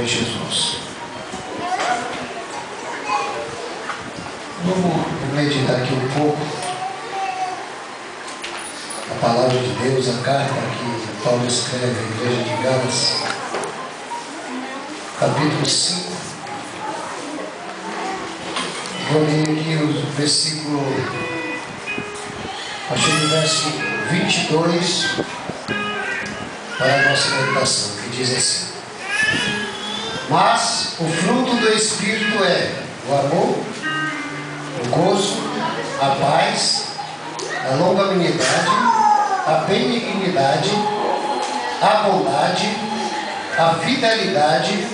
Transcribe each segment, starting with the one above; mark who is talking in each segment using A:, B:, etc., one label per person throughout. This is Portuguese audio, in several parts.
A: Senhor Jesus. Vamos meditar aqui um pouco a palavra de Deus, a carta que Paulo escreve à igreja de Gálatas, capítulo 5. Vou ler aqui o versículo, a partir do verso 22, para a nossa meditação, que diz assim: mas o fruto do Espírito é o amor, o gozo, a paz, a longanimidade, a benignidade, a bondade, a fidelidade,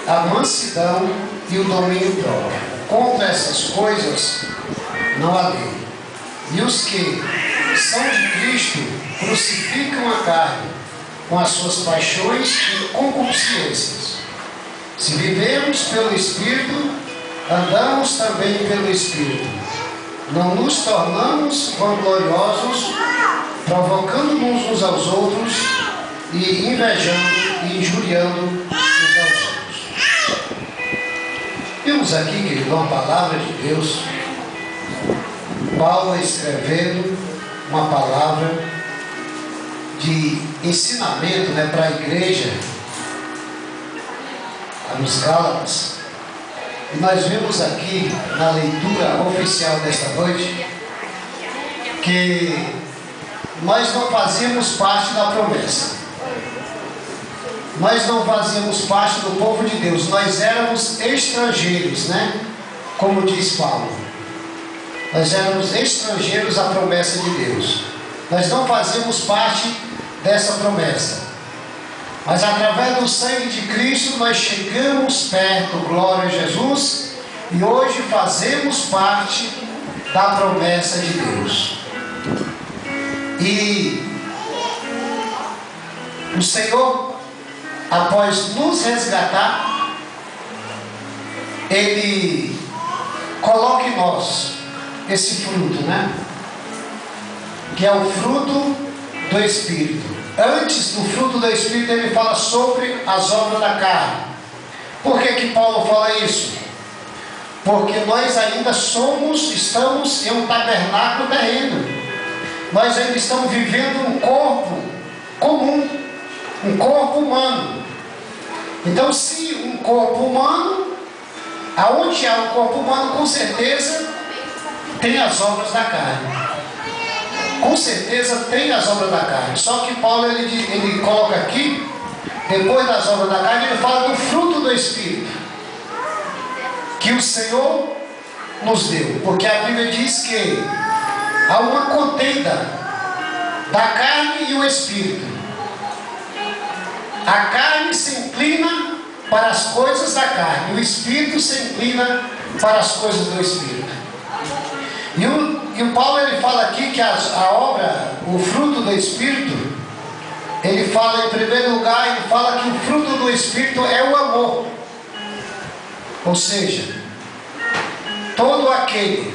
A: a mansidão e o domínio próprio. Contra essas coisas não há lei. E os que são de Cristo crucificam a carne com as suas paixões e concupiscências. Se vivemos pelo Espírito, andamos também pelo Espírito. Não nos tornamos vangloriosos, provocando-nos uns aos outros e invejando e injuriando uns aos outros. Vimos aqui, querido, uma palavra de Deus, Paulo escrevendo uma palavra de ensinamento, para a igreja, nos Gálatas. E nós vimos aqui na leitura oficial desta noite que nós não fazíamos parte da promessa. Nós não fazíamos parte do povo de Deus. Nós éramos estrangeiros, como diz Paulo. Nós éramos estrangeiros à promessa de Deus. Nós não fazíamos parte dessa promessa. Mas através do sangue de Cristo nós chegamos perto, glória a Jesus, e hoje fazemos parte da promessa de Deus. E o Senhor, após nos resgatar, Ele coloca em nós esse fruto, que é o fruto do Espírito. Antes do fruto do Espírito, ele fala sobre as obras da carne. Por que Paulo fala isso? Porque nós ainda estamos em um tabernáculo terreno. Nós ainda estamos vivendo um corpo comum, um corpo humano. Então, se um corpo humano, aonde há um corpo humano, com certeza tem as obras da carne. Com certeza tem as obras da carne. Só que Paulo ele coloca aqui, depois das obras da carne, ele fala do fruto do Espírito que o Senhor nos deu. Porque a Bíblia diz que há uma contenda da carne e o Espírito. A carne se inclina para as coisas da carne, o Espírito se inclina para as coisas do Espírito. E o Paulo ele fala aqui que a obra, o fruto do Espírito, ele fala em primeiro lugar, ele fala que o fruto do Espírito é o amor. Ou seja, todo aquele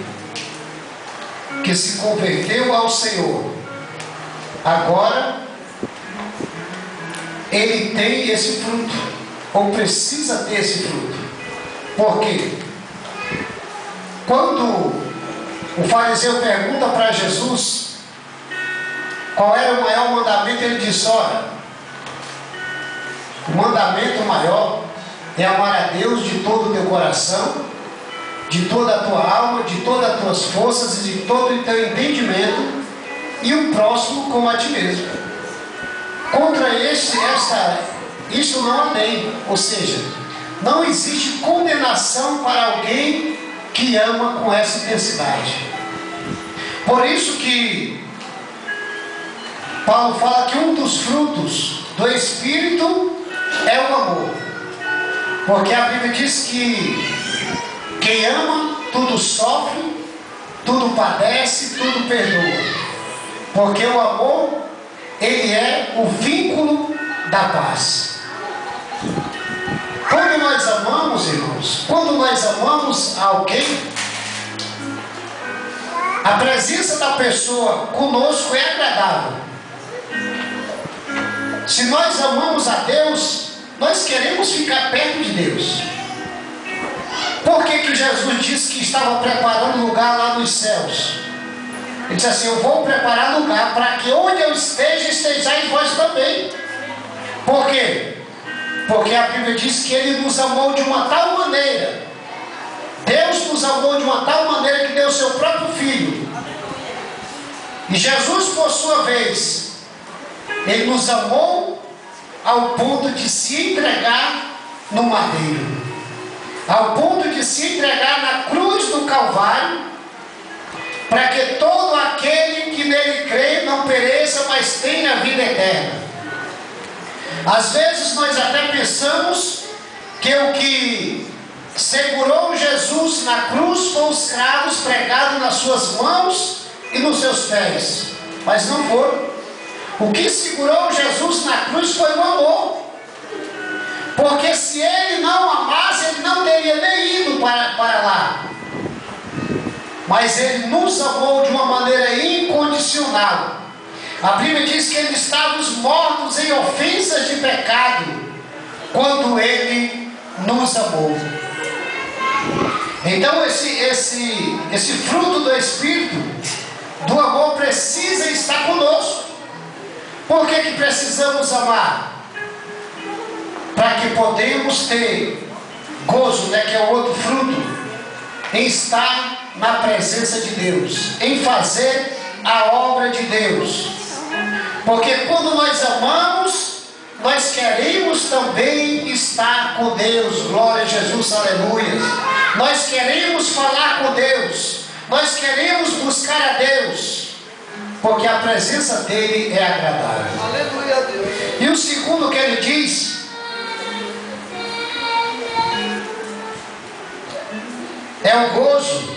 A: que se converteu ao Senhor, agora ele tem esse fruto, ou precisa ter esse fruto. Por quê? Quando o fariseu pergunta para Jesus qual era o maior mandamento, ele diz: olha, o mandamento maior é amar a Deus de todo o teu coração, de toda a tua alma, de todas as tuas forças e de todo o teu entendimento, e o próximo como a ti mesmo. Contra isso não há lei. Ou seja, não existe condenação para alguém que ama com essa intensidade. Por isso que Paulo fala que um dos frutos do Espírito é o amor. Porque a Bíblia diz que quem ama tudo sofre, tudo padece, tudo perdoa. Porque o amor, ele é o vínculo da paz. Quando nós amamos, irmãos, quando nós amamos alguém, a presença da pessoa conosco é agradável. Se nós amamos a Deus, nós queremos ficar perto de Deus. Por que Jesus disse que estava preparando lugar lá nos céus? Ele disse assim: eu vou preparar lugar para que onde eu esteja, estejais vós também. Por quê? Porque a Bíblia diz que Ele nos amou de uma tal maneira. Deus nos amou de uma tal maneira que deu o seu próprio Filho. E Jesus, por sua vez, Ele nos amou ao ponto de se entregar no madeiro, ao ponto de se entregar na cruz do Calvário, para que todo aquele que nele crê não pereça, mas tenha a vida eterna. Às vezes nós até pensamos que o que segurou Jesus na cruz foram os cravos pregados nas suas mãos e nos seus pés, mas não foram. O que segurou Jesus na cruz foi o amor, porque se Ele não amasse, Ele não teria nem ido para lá. Mas Ele nos amou de uma maneira incondicional. A Bíblia diz que Ele estávamos mortos em ofensas de pecado quando Ele nos amou. Então esse fruto do Espírito, do amor, precisa estar conosco. Por que precisamos amar? Para que podemos ter gozo, né, que é o outro fruto, em estar na presença de Deus, em fazer a obra de Deus. Porque quando nós amamos, nós queremos também estar com Deus. Glória a Jesus, aleluia. Nós queremos falar com Deus, nós queremos buscar a Deus, porque a presença dele é agradável. Aleluia a Deus. E o segundo que ele diz é o gozo.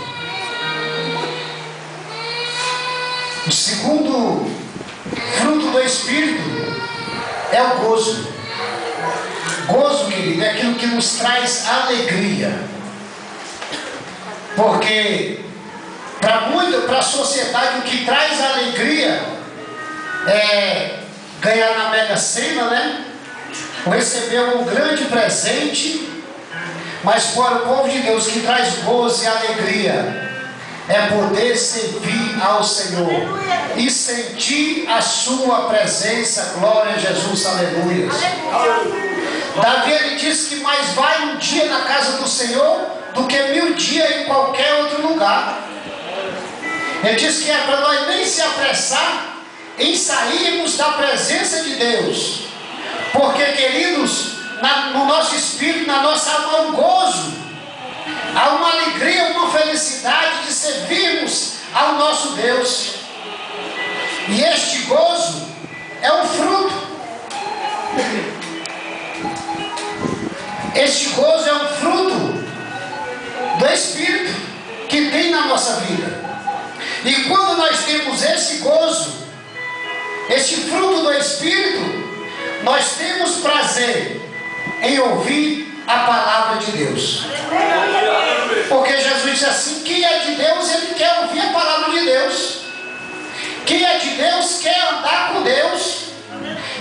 A: O segundo fruto do Espírito é o gozo. Gozo, querido, é aquilo que nos traz alegria. Porque para a sociedade o que traz alegria é ganhar na Mega Sena, né? Ou receber um grande presente. Mas para o povo de Deus, o que traz gozo e alegria é poder servir ao Senhor e sentir a sua presença. Glória a Jesus, aleluia. Davi, ele diz que mais vale um dia na casa do Senhor do que 1000 dias em qualquer outro lugar. Ele diz que é para nós nem se apressar em sairmos da presença de Deus, porque, queridos, no nosso espírito, na nossa alma, há um gozo, há uma alegria, uma felicidade de servirmos ao nosso Deus. E este gozo é um fruto. Este gozo é um fruto do Espírito que tem na nossa vida. E quando nós temos esse gozo, este fruto do Espírito, nós temos prazer em ouvir a palavra de Deus. Porque Jesus disse assim: quem é de Deus, ele quer ouvir a palavra de Deus. Quem é de Deus quer andar com Deus.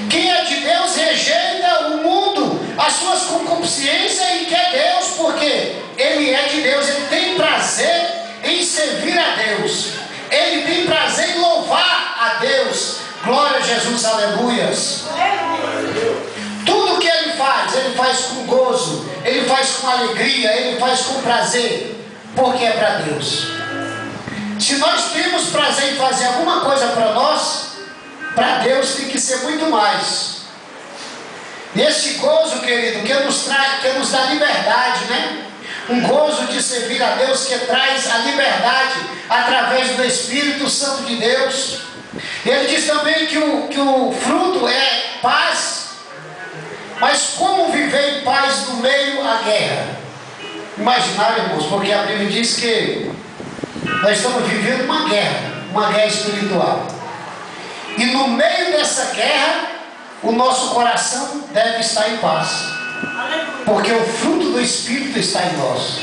A: Quem é de Deus rejeita o mundo, as suas concupiscências, e quer Deus, porque ele é de Deus. Ele tem prazer em servir a Deus. Ele tem prazer em louvar a Deus. Glória a Jesus, aleluias. Tudo que ele faz com gozo, ele faz com alegria, ele faz com prazer, porque é para Deus. Se nós temos prazer em fazer alguma coisa para nós, para Deus tem que ser muito mais. E esse gozo, querido, que nos dá liberdade, né? Um gozo de servir a Deus que traz a liberdade através do Espírito Santo de Deus. Ele diz também que o fruto é paz. Mas como viver em paz no meio à guerra? Imaginar, irmãos, porque a Bíblia diz que nós estamos vivendo uma guerra espiritual. E no meio dessa guerra, o nosso coração deve estar em paz. Porque o fruto do Espírito está em nós.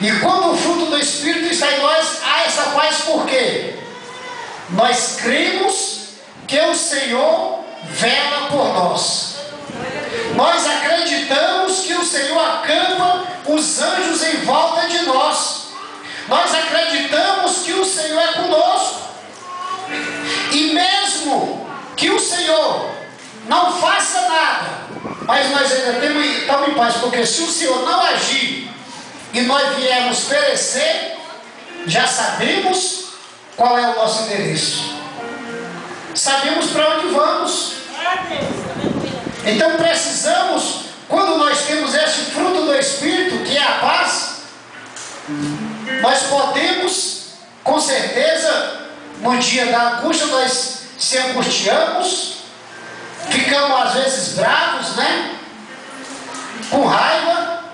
A: E quando o fruto do Espírito está em nós, há essa paz. Por quê? Nós cremos que o Senhor vela por nós. Nós acreditamos que o Senhor acampa os anjos em volta de nós. Nós acreditamos que o Senhor é conosco. E mesmo que o Senhor não faça nada, mas nós ainda estamos em paz, porque se o Senhor não agir e nós viermos perecer, já sabemos qual é o nosso endereço. Sabemos para onde vamos. Então precisamos, quando nós temos este fruto do Espírito, que é a paz, nós podemos, com certeza, no dia da angústia, nós se angustiamos, ficamos às vezes bravos, né? Com raiva.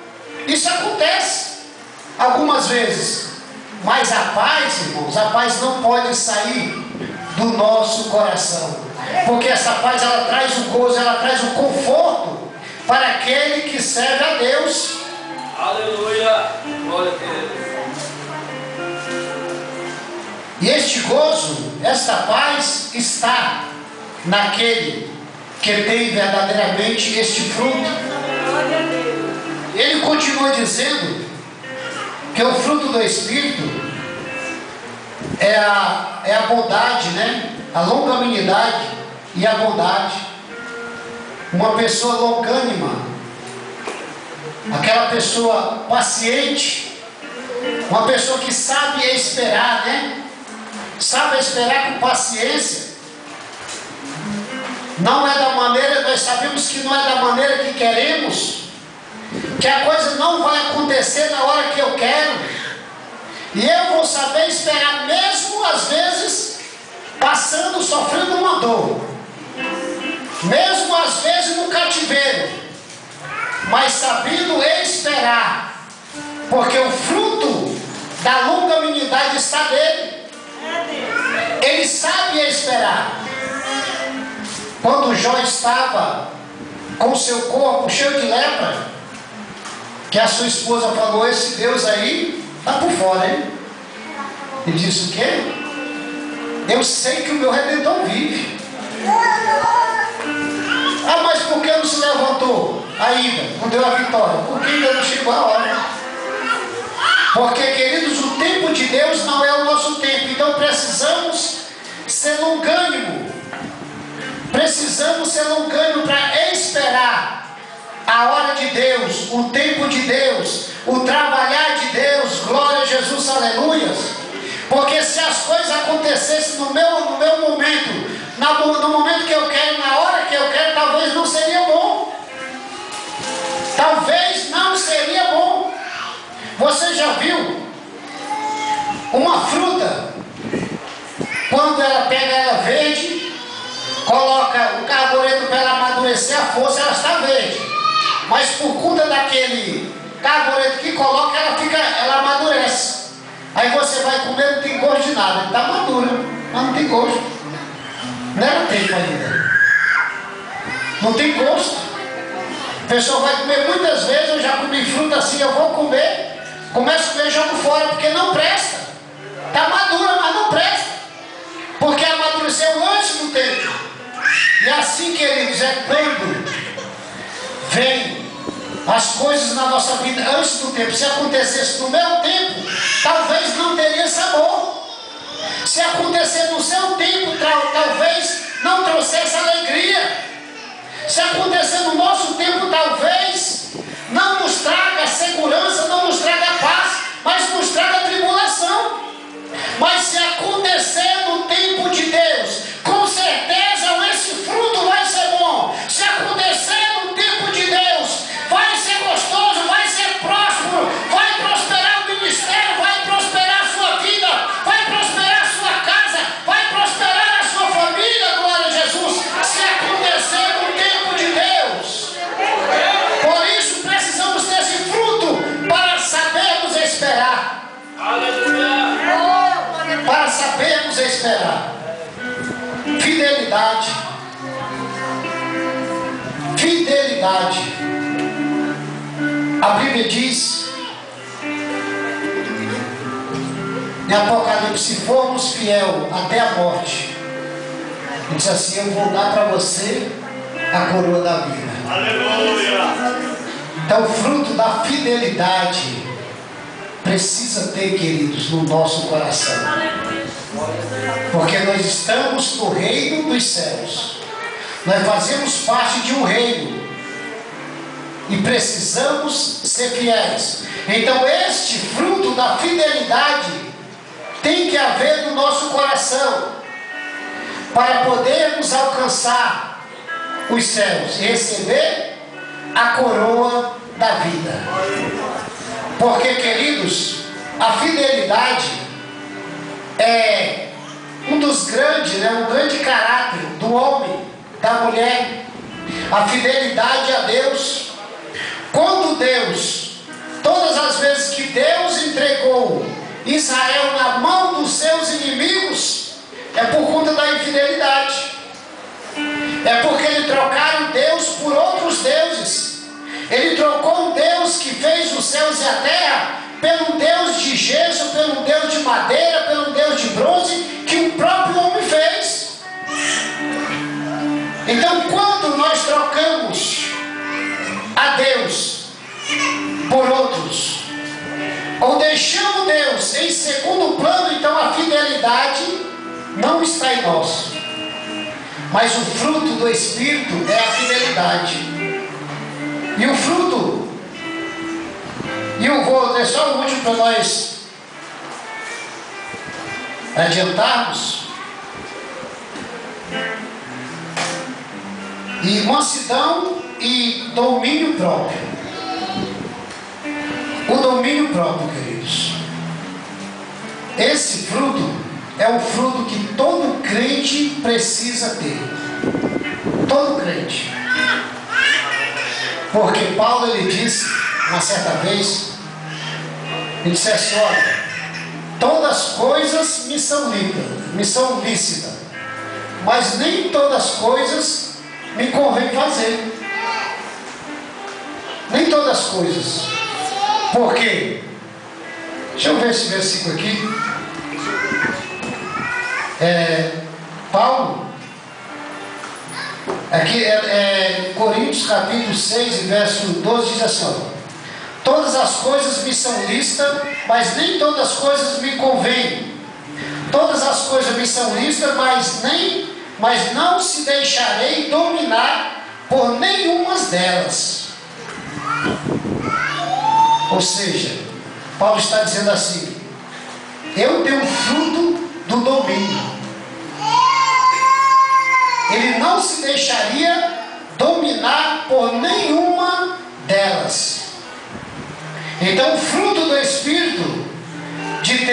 A: Isso acontece algumas vezes. Mas a paz, irmãos, a paz não pode sair do nosso coração. Porque essa paz, ela traz o gozo, ela traz o conforto para aquele que serve a Deus.
B: Aleluia! Glória a Deus.
A: E este gozo, esta paz está naquele que tem verdadeiramente este fruto. Ele continua dizendo que o fruto do Espírito é a bondade, né? A longanimidade e a bondade. Uma pessoa longânima, aquela pessoa paciente, uma pessoa que sabe esperar, né? Sabe esperar com paciência. Não é da maneira, nós sabemos que não é da maneira que queremos, que a coisa não vai acontecer na hora que eu quero, e eu vou saber esperar, mesmo às vezes passando, sofrendo uma dor, mesmo às vezes no cativeiro, mas sabendo esperar, porque o fruto da longanimidade está nele. Ele sabe esperar. Quando Jó estava com seu corpo cheio de lepra, que a sua esposa falou: esse Deus aí está por fora, hein? Ele disse: o quê? Eu sei que o meu Redentor vive. Ah, mas por que não se levantou ainda? Não deu a vitória? Porque ainda não chegou a hora. Porque, queridos, o tempo de Deus não é o nosso tempo. Então precisamos ser longânimo. Precisamos ser longânimo para esperar a hora de Deus, o tempo de Deus, o trabalhar de Deus. Glória a Jesus, aleluias. Porque se as coisas acontecessem no meu momento, no momento que eu quero, na hora que eu quero, talvez não seria bom. Talvez não seria bom. Você já viu uma fruta, quando ela pega ela verde, coloca o carbureto para ela amadurecer a força, ela está verde. Mas por conta daquele carbureto que coloca, ela amadurece. Aí você vai comer, não tem gosto de nada. Está madura, mas não tem gosto. Não era tempo ainda. Não tem gosto. A pessoa vai comer muitas vezes. Eu já comi fruta assim, eu vou comer. Começo a comer e jogo fora, porque não presta. Está madura, mas não presta. Porque amadureceu antes do tempo. E assim, queridos, é quando vem as coisas na nossa vida antes do tempo. Se acontecesse no meu tempo, talvez não teria sabor. Se acontecer no seu tempo, talvez não trouxesse alegria. Se acontecer no nosso tempo, talvez não nos traga segurança, não nos traga paz, mas nos traga tribulação. Mas se acontecer no tempo de Deus, com certeza esse fruto vai ser bom. Se acontecer no tempo de Deus, vai ser gostoso, vai ser próspero, vai prosperar o ministério, vai prosperar a sua vida, vai prosperar a sua casa, vai prosperar a sua família, glória a Jesus. Se acontecer no tempo de Deus. Por isso precisamos desse fruto para sabermos esperar. Para sabermos esperar. Fidelidade. Fidelidade. A Bíblia diz em Apocalipse: se formos fiel até a morte, diz assim: eu vou dar para você a coroa da vida.
B: Aleluia.
A: Então o fruto da fidelidade precisa ter, queridos, no nosso coração. Porque nós estamos no reino dos céus. Nós fazemos parte de um reino. E precisamos ser fiéis. Então este fruto da fidelidade tem que haver no nosso coração, para podermos alcançar os céus e receber a coroa da vida. Porque, queridos, a fidelidade é um dos grandes, um grande caráter do homem, da mulher. A fidelidade a Deus. Quando Deus, todas as vezes que Deus entregou Israel na mão dos seus inimigos, é por conta da infidelidade. É porque eles trocaram Deus por outros deuses. Ele trocou um Deus que fez os céus e a terra pelo Deus de gesso, pelo Deus de madeira, pelo Deus de bronze, que o próprio homem fez. Então, quando nós trocamos a Deus por outros, ou deixamos Deus em segundo plano, então a fidelidade não está em nós. Mas o fruto do Espírito é a fidelidade. E o fruto, e eu vou deixar o último para nós adiantarmos. E mansidão e domínio próprio. O domínio próprio, queridos. Esse fruto é um fruto que todo crente precisa ter. Todo crente. Porque Paulo, ele disse uma certa vez, ele disse assim: olha, todas as coisas me são lícitas, mas nem todas as coisas me convém fazer. Nem todas as coisas. Por quê? Deixa eu ver esse versículo aqui. Paulo, aqui Coríntios capítulo 6, verso 12, diz assim: ó, todas as coisas me são lícitas, mas nem todas as coisas me convêm. Todas as coisas me são lícitas, mas não se deixarei dominar por nenhuma delas. Ou seja, Paulo está dizendo assim: eu tenho um fruto do domínio. Ele não se deixaria dominar por nenhuma delas. Então o fruto do Espírito, de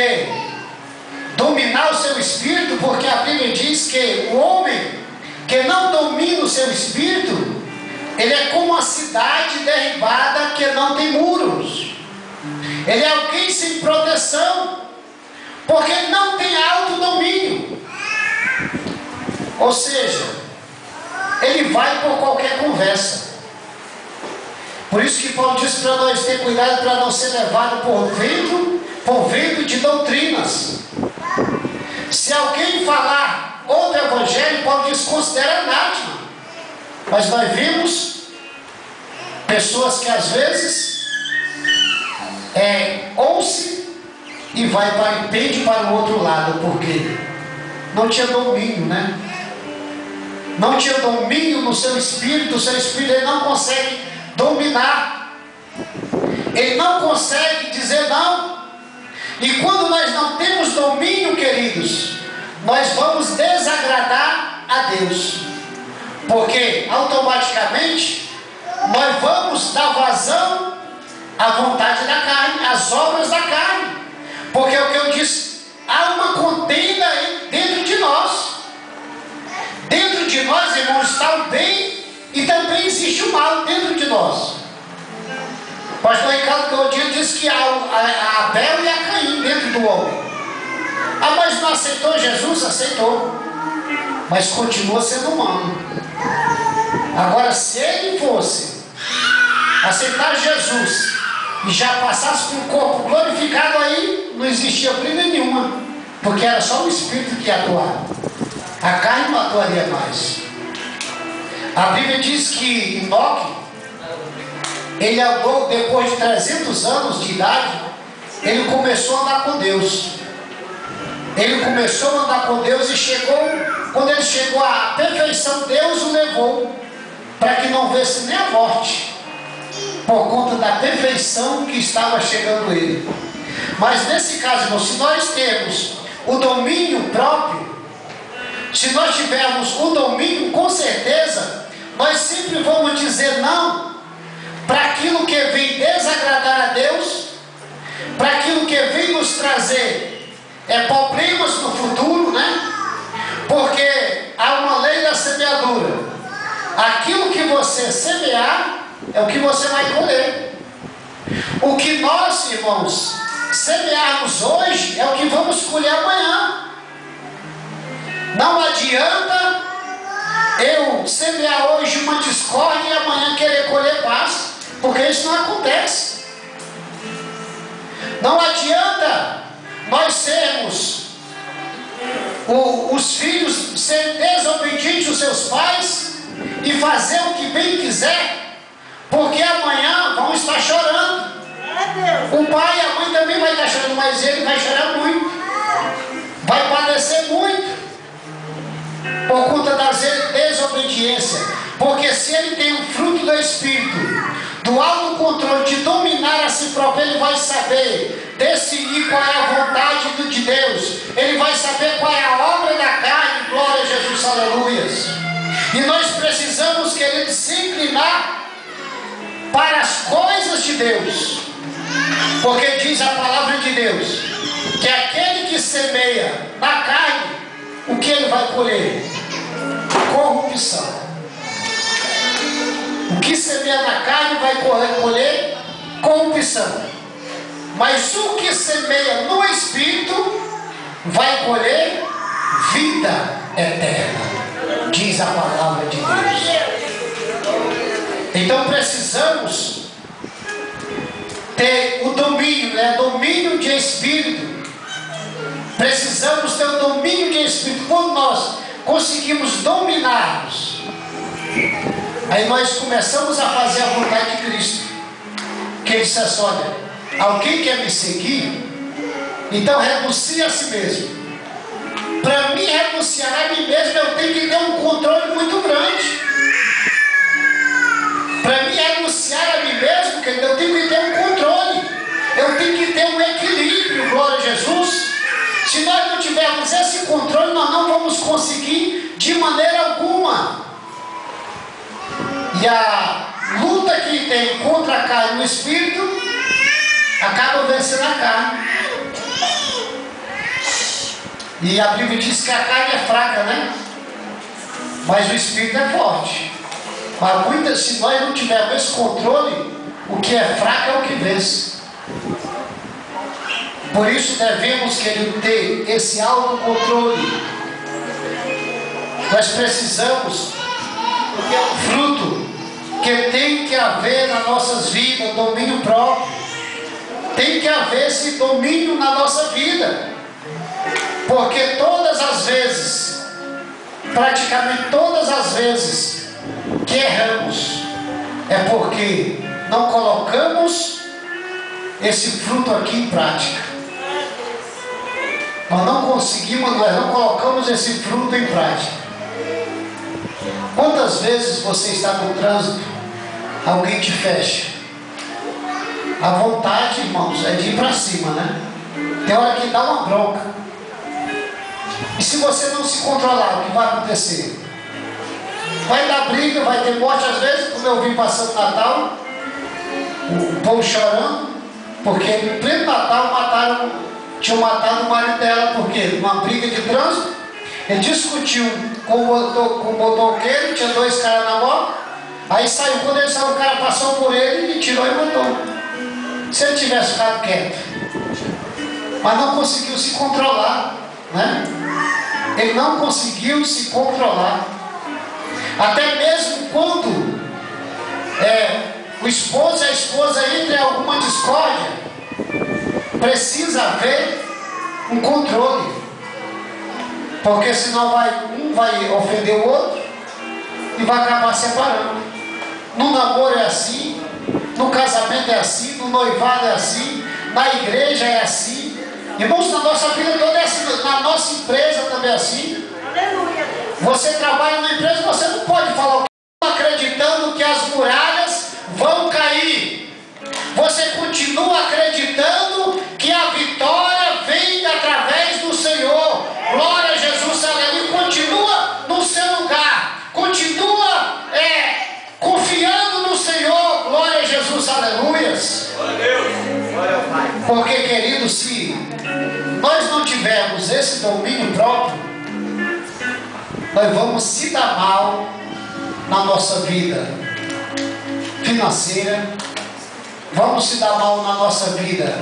A: dominar o seu espírito, porque a Bíblia diz que o homem que não domina o seu espírito, ele é como uma cidade derribada que não tem muros. Ele é alguém sem proteção, porque não tem autodomínio. Ou seja, ele vai por qualquer conversa. Por isso que Paulo disse para nós ter cuidado para não ser levado por vento de doutrinas. Se alguém falar outro evangelho, Paulo diz: considera anátema. Mas nós vimos pessoas que às vezes ouve e pende para o outro lado, porque não tinha domínio, né? Não tinha domínio no seu espírito. O seu espírito ele não consegue dominar, ele não consegue dizer não. E quando nós não temos domínio, queridos, nós vamos desagradar a Deus, porque automaticamente nós vamos dar vazão à vontade da carne, às obras da carne. Porque é o que eu disse, há uma contenda dentro de nós. Dentro de nós, irmãos, está o bem e também existe o mal dentro de nós. O pastor Ricardo Claudinho disse que há a Abel e a Caim dentro do homem. Ah, mas não aceitou Jesus? Aceitou, mas continua sendo humano. Agora, se ele fosse aceitar Jesus e já passasse com o corpo glorificado, aí não existia briga nenhuma, porque era só o Espírito que atuava. A carne não atuaria mais. A Bíblia diz que Enoque, ele andou depois de 300 anos de idade, ele começou a andar com Deus. Ele começou a andar com Deus e quando ele chegou à perfeição, Deus o levou para que não visse nem a morte, por conta da perfeição que estava chegando ele. Mas nesse caso, irmão, se nós temos o domínio próprio, se nós tivermos o domínio, com certeza, nós sempre vamos dizer não para aquilo que vem desagradar a Deus, para aquilo que vem nos trazer problemas no futuro, né? Porque há uma lei da semeadura. Aquilo que você semear é o que você vai colher. O que nós, irmãos, semearmos hoje é o que vamos colher amanhã. Não adianta eu semear hoje uma discórdia e amanhã querer colher paz, porque isso não acontece. Não adianta nós sermos os filhos, ser desobedientes aos seus pais e fazer o que bem quiser, porque amanhã vão estar chorando. O pai e a mãe também vai estar chorando, mas ele vai chorar muito, vai padecer muito, por conta da desobediência. Porque se ele tem o fruto do Espírito, do autocontrole, de dominar a si próprio, ele vai saber decidir qual é a vontade de Deus, ele vai saber qual é a obra da carne. Glória a Jesus, aleluias. E nós precisamos, querido, se inclinar para as coisas de Deus, porque diz a palavra de Deus que aquele que semeia na carne, o que ele vai colher? Corrupção. O que semeia na carne vai colher corrupção. Mas o que semeia no Espírito vai colher vida eterna, diz a palavra de Deus. Então precisamos ter o domínio, né? Domínio de Espírito. Precisamos ter o domínio de Espírito. Quando nós conseguimos dominar-nos, aí nós começamos a fazer a vontade de Cristo. Que ele disse assim: olha, alguém quer me seguir? Então renuncie a si mesmo. Para mim renunciar a mim mesmo, eu tenho que ter um controle muito grande. Para mim renunciar a mim mesmo, eu tenho que ter um controle. Eu tenho que ter um equilíbrio, glória a Jesus. Se nós não tivermos esse controle, nós não vamos conseguir de maneira alguma. E a luta que tem contra a carne e o Espírito acaba vencendo a carne. E a Bíblia diz que a carne é fraca, né? Mas o Espírito é forte. Mas se nós não tivermos esse controle, o que é fraco é o que vence. Por isso devemos, querido, ter esse autocontrole. Nós precisamos, porque é um fruto que tem que haver nas nossas vidas, domínio próprio. Tem que haver esse domínio na nossa vida. Porque todas as vezes, praticamente todas as vezes que erramos, é porque não colocamos esse fruto aqui em prática. Nós não conseguimos, nós não colocamos esse fruto em prática. Quantas vezes você está no trânsito, alguém te fecha? A vontade, irmãos, é de ir para cima, né? Tem hora que dá uma bronca. E se você não se controlar, o que vai acontecer? Vai dar briga, vai ter morte. Às vezes, quando eu vim passando o Natal, o povo chorando, porque no pleno Natal tinham matado o marido dela, porque numa briga de trânsito, ele discutiu com o motoqueiro, tinha dois caras na moto, aí saiu, quando ele saiu, o cara passou por ele e tirou e matou. Se ele tivesse ficado quieto, mas não conseguiu se controlar, né? Ele não conseguiu se controlar. Até mesmo quando o esposo e a esposa entram em alguma discórdia, precisa haver um controle. Porque senão um vai ofender o outro e e vai acabar separando. No namoro é assim, no casamento é assim, no noivado é assim, na igreja é assim. Irmãos, na nossa vida toda é assim, na nossa empresa também é assim. Você trabalha na empresa, você não pode falar o que acreditando que as muralhas vão cair. Você continua acreditando que a vitória vem através do Senhor. Glória a Jesus, aleluia. Continua no seu lugar. Continua confiando no Senhor. Glória a Jesus, aleluias.
B: Glória a Deus. Glória ao Pai.
A: Porque, querido, se nós não tivermos esse domínio próprio, nós vamos se dar mal na nossa vida financeira, vamos se dar mal na nossa vida,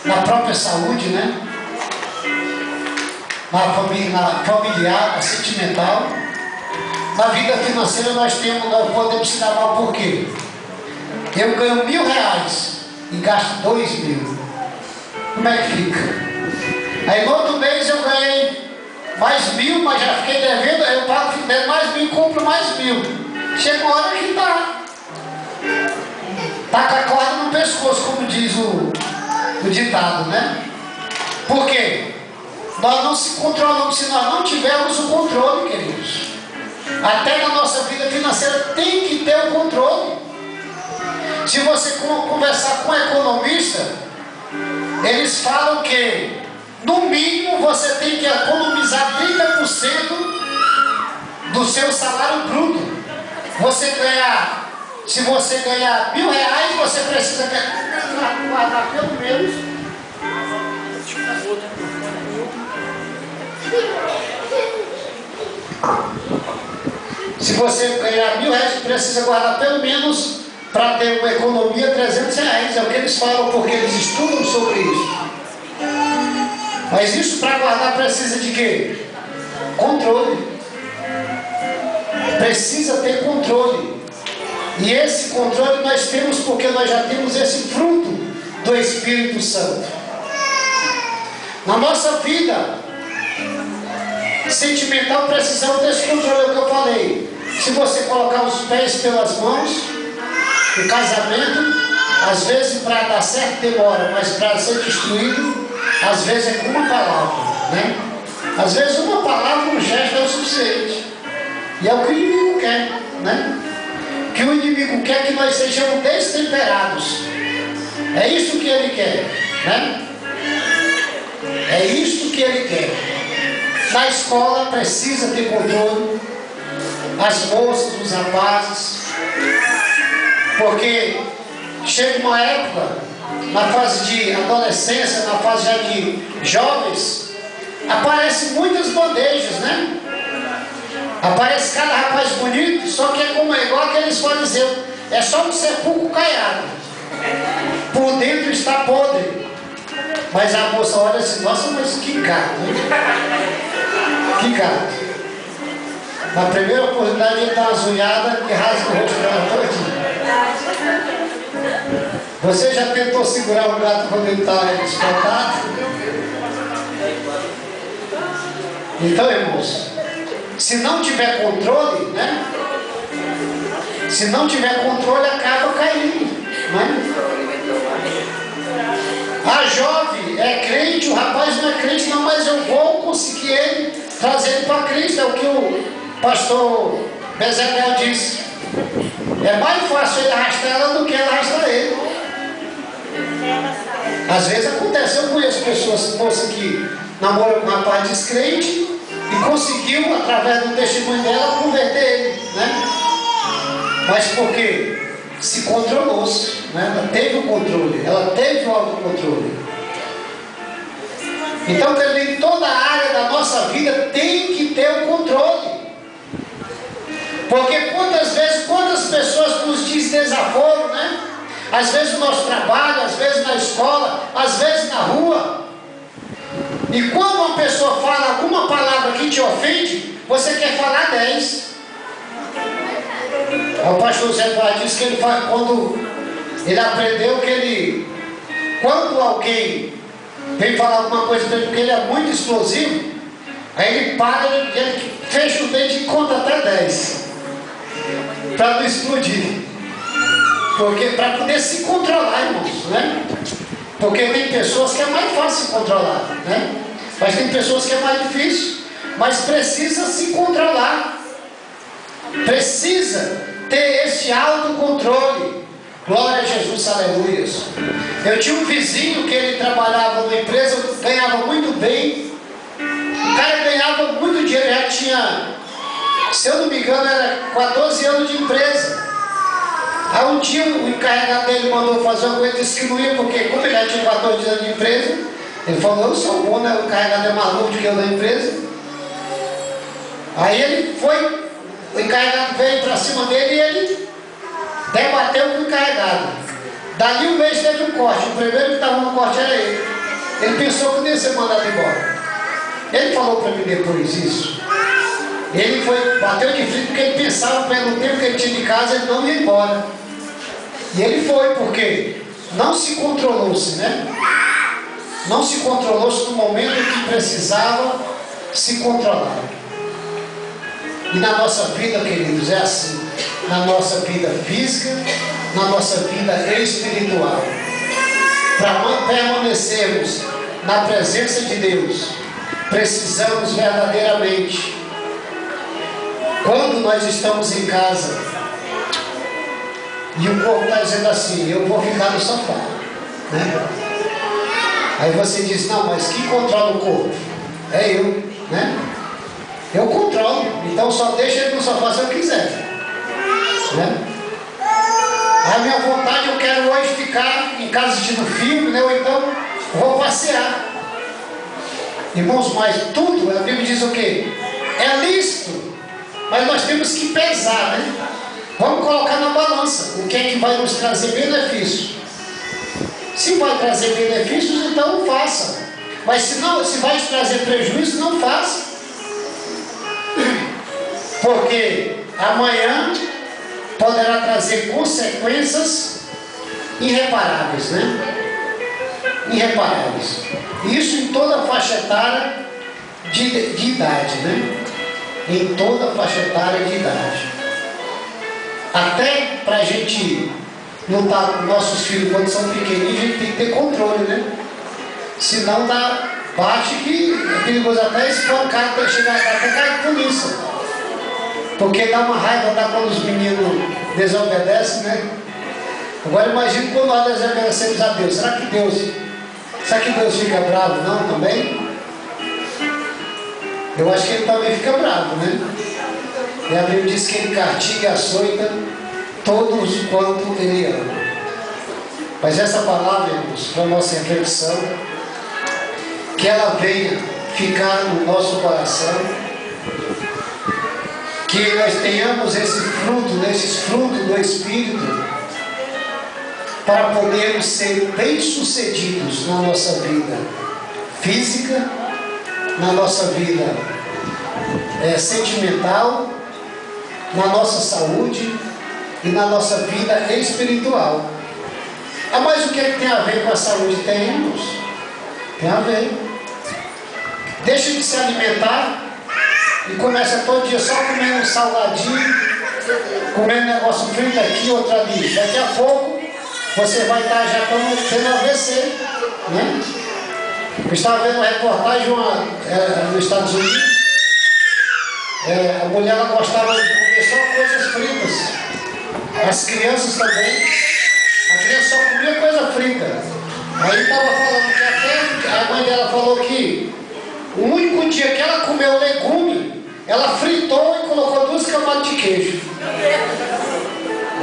A: na própria saúde, né? Na familiar, na sentimental. Na vida financeira nós podemos se dar mal. Por quê? Eu ganho R$1.000 e gasto 2.000. Como é que fica? Aí no outro mês eu ganhei mais 1.000, mas já fiquei devendo, eu pago mais 1.000 e compro mais 1.000. Chega uma hora que tá com a corda no pescoço, como diz o ditado, né? Por quê? Nós não se controlamos se nós não tivermos o controle, queridos. Até na nossa vida financeira tem que ter o controle. Se você conversar com um economista, eles falam que no mínimo você tem que economizar 30% do seu salário bruto. Se você ganhar R$1.000, você precisa guardar pelo menos se você ganhar R$1.000, precisa guardar pelo menos, para ter uma economia, R$300. É o que eles falam, porque eles estudam sobre isso. Mas isso para guardar precisa de quê? Controle. Precisa ter controle. E esse controle nós temos porque nós já temos esse fruto do Espírito Santo. Na nossa vida sentimental precisamos desse controle, é o que eu falei. Se você colocar os pés pelas mãos, o casamento, às vezes para dar certo demora, mas para ser destruído, às vezes é com uma palavra, né? Às vezes uma palavra, um gesto é o suficiente. E é o que o inimigo quer, né? Que o inimigo quer que nós sejamos destemperados. É isso que ele quer, né? É isso que ele quer. Na escola precisa ter controle. As moças, os rapazes. Porque chega uma época, na fase de adolescência, na fase já de jovens, aparecem muitas bandejas, né? Aparece cada rapaz bonito, só que é igual aqueles fariseus, é só um sepulcro caiado, por dentro está podre. Mas a moça olha assim, nossa, mas que gato, né? Que gato. Na primeira oportunidade ele dá uma zunhada que rasga o rosto dela todinho. Você já tentou segurar o gato quando ele está espantado? Então, irmãos, se não tiver controle, né? Se não tiver controle, acaba caindo, né? A jovem é crente, o rapaz não é crente, não, mas eu vou conseguir ele, trazer ele para Cristo. É o que o pastor Bezebel disse. É mais fácil ele arrastar ela do que ela arrastar ele. Às vezes acontece, eu conheço pessoas, moça que namora com um rapaz descrente e conseguiu, através do testemunho dela, converter ele, né? Mas por quê? Se controlou-se, né? Ela teve o controle, ela teve o autocontrole. Então, em toda a área da nossa vida tem que ter o controle. Porque quantas pessoas nos dizem desaforo, né? Às vezes no nosso trabalho, às vezes na escola, às vezes na rua. E quando uma pessoa fala alguma palavra que te ofende, você quer falar 10. O pastor Zé Eduardo disse que ele faz, quando ele aprendeu que quando alguém vem falar alguma coisa para ele, porque ele é muito explosivo, aí ele para, ele fecha o dente e conta até 10. para não explodir. Porque para poder se controlar, irmãos, né? Porque tem pessoas que é mais fácil se controlar, né? Mas tem pessoas que é mais difícil. Mas precisa se controlar. Precisa ter esse autocontrole. Glória a Jesus, aleluia. Eu tinha um vizinho que ele trabalhava numa empresa, ganhava muito bem. O cara ganhava muito dinheiro, já tinha, se eu não me engano, era 14 anos de empresa. Aí um dia o encarregado dele mandou fazer uma coisa, disse que não ia, porque como ele já tinha 14 anos de empresa, ele falou, eu sou bom, né? O encarregado é mais novo do que eu da empresa. Aí ele foi, o encarregado veio para cima dele e ele debateu com o encarregado. Dali um mês teve um corte, o primeiro que estava no corte era ele. Ele pensou que não ia ser mandado embora. Ele falou para mim depois isso. Ele foi, bateu de frente porque ele pensava, pelo tempo que ele tinha de casa, ele não ia embora. E ele foi, porque não se controlou-se, né? Não se controlou-se no momento que precisava se controlar. E na nossa vida, queridos, é assim. Na nossa vida física, na nossa vida espiritual. Para permanecermos na presença de Deus, precisamos verdadeiramente, quando nós estamos em casa, e o corpo está dizendo assim, eu vou ficar no sofá, né? Aí você diz, não, mas quem controla o corpo? É eu, né? Eu controlo, então só deixa ele no sofá se eu quiser, né? A minha vontade, eu quero hoje ficar em casa assistindo filme, né? Ou então vou passear. Irmãos, mas tudo, a Bíblia diz o quê? É lícito, mas nós temos que pesar, né? Vamos colocar na balança o que é que vai nos trazer benefício. Se vai trazer benefícios, então faça. Mas se não, se vai te trazer prejuízo, não faça. Porque amanhã poderá trazer consequências irreparáveis, né? Irreparáveis. Isso em toda a faixa etária de idade, né? Em toda a faixa etária de idade. Até para a gente lutar com nossos filhos quando são pequenininhos, a gente tem que ter controle, né? Senão dá parte que é perigoso até espancar, até chegar até cair de polícia. Porque dá uma raiva, dá quando os meninos desobedecem, né? Agora imagine quando nós desobedecemos a Deus. Será que Deus fica bravo? Não, também? Eu acho que ele também fica bravo, né? E a Bíblia diz que ele castiga e açoita todos quanto ele ama. Mas essa palavra, irmãos, para a nossa reflexão, que ela venha ficar no nosso coração, que nós tenhamos esses frutos do Espírito, para podermos ser bem-sucedidos na nossa vida física, na nossa vida sentimental, na nossa saúde e na nossa vida espiritual. Ah, mas o que é que tem a ver com a saúde? Tem, irmãos? Tem a ver. Deixa de se alimentar e começa todo dia só comendo um salgadinho, comendo negócio frito aqui, outro ali. Daqui a pouco você vai estar já tendo AVC, né? Eu estava vendo uma reportagem nos Estados Unidos. A mulher ela gostava de comer só coisas fritas. As crianças também. A criança só comia coisa frita. Aí estava falando que até a mãe dela falou que o único dia que ela comeu legume, ela fritou e colocou 2 camadas de queijo.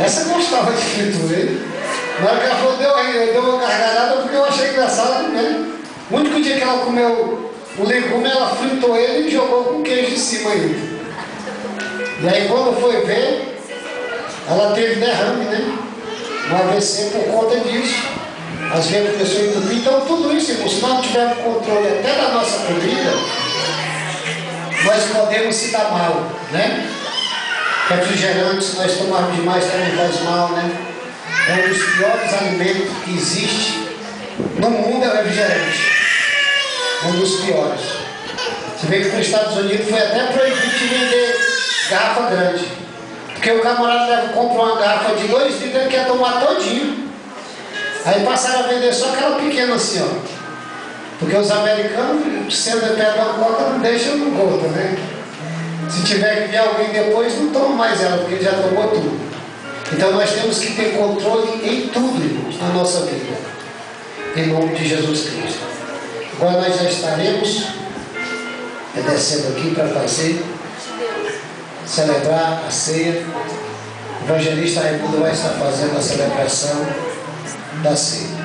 A: Essa gostava de fritura, hein? Na hora que ela falou, deu uma gargalhada porque eu achei engraçado, né? O único dia que ela comeu o legume, ela fritou ele e jogou com queijo em cima ainda. E aí quando foi ver, ela teve derrame, né? Um AVC por conta disso. Às vezes a pessoa entupir. Então tudo isso, irmão, se nós tivermos controle até da nossa comida, nós podemos se dar mal, né? Refrigerante, se nós tomarmos demais também faz mal, né? É um dos piores alimentos que existe no mundo, é o refrigerante. Um dos piores. Você vê que nos Estados Unidos foi até proibido de vender garrafa grande. Porque o camarada compra uma garrafa de 2 litros, ele quer tomar todinho. Aí passaram a vender só aquela pequena assim, ó. Porque os americanos, sendo perto da coca, não deixam no gota, né? Se tiver que vir alguém depois, não toma mais ela, porque ele já tomou tudo. Então nós temos que ter controle em tudo, irmãos, na nossa vida. Em nome de Jesus Cristo. Agora nós já estaremos descendo aqui para celebrar a ceia. O evangelista Raimundo vai estar fazendo a celebração da ceia.